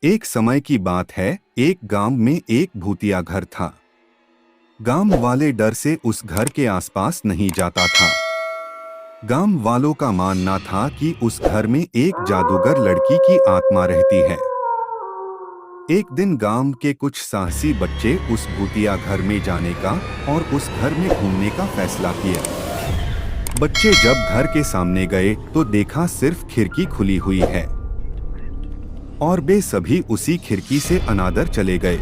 एक समय की बात है, एक गांव में एक भूतिया घर था। गांव वाले डर से उस घर के आसपास नहीं जाता था। गांव वालों का मानना था कि उस घर में एक जादूगर लड़की की आत्मा रहती है। एक दिन गांव के कुछ साहसी बच्चे उस भूतिया घर में जाने का और उस घर में घूमने का फैसला किया। बच्चे जब घर के सामने गए तो देखा सिर्फ खिड़की खुली हुई है और वे सभी उसी खिड़की से अनादर चले गए।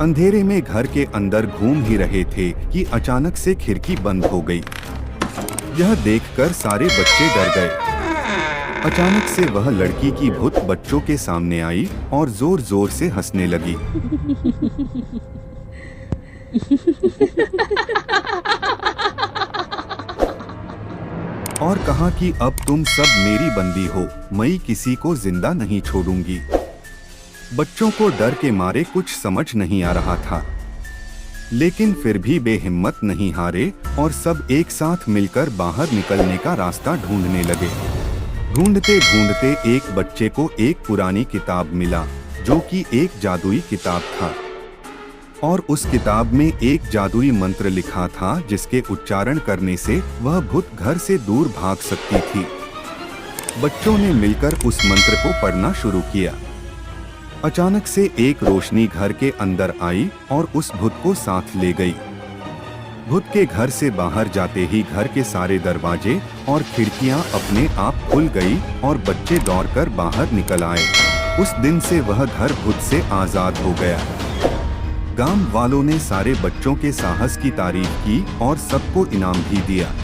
अंधेरे में घर के अंदर घूम ही रहे थे कि अचानक से खिड़की बंद हो गई। यह देखकर सारे बच्चे डर गए। अचानक से वह लड़की की भूत बच्चों के सामने आई और जोर जोर से हंसने लगी। और कहा कि अब तुम सब मेरी बंदी हो, मैं किसी को जिंदा नहीं छोड़ूंगी। बच्चों को डर के मारे कुछ समझ नहीं आ रहा था, लेकिन फिर भी वे हिम्मत नहीं हारे और सब एक साथ मिलकर बाहर निकलने का रास्ता ढूंढने लगे। ढूंढते ढूंढते एक बच्चे को एक पुरानी किताब मिला जो कि एक जादुई किताब था और उस किताब में एक जादुई मंत्र लिखा था जिसके उच्चारण करने से वह भूत घर से दूर भाग सकती थी। बच्चों ने मिलकर उस मंत्र को पढ़ना शुरू किया। अचानक से एक रोशनी घर के अंदर आई और उस भूत को साथ ले गई। भूत के घर से बाहर जाते ही घर के सारे दरवाजे और खिड़कियां अपने आप खुल गई और बच्चे दौड़कर बाहर निकल आए। उस दिन से वह घर भूत से आजाद हो गया। गांव वालों ने सारे बच्चों के साहस की तारीफ की और सबको इनाम भी दिया।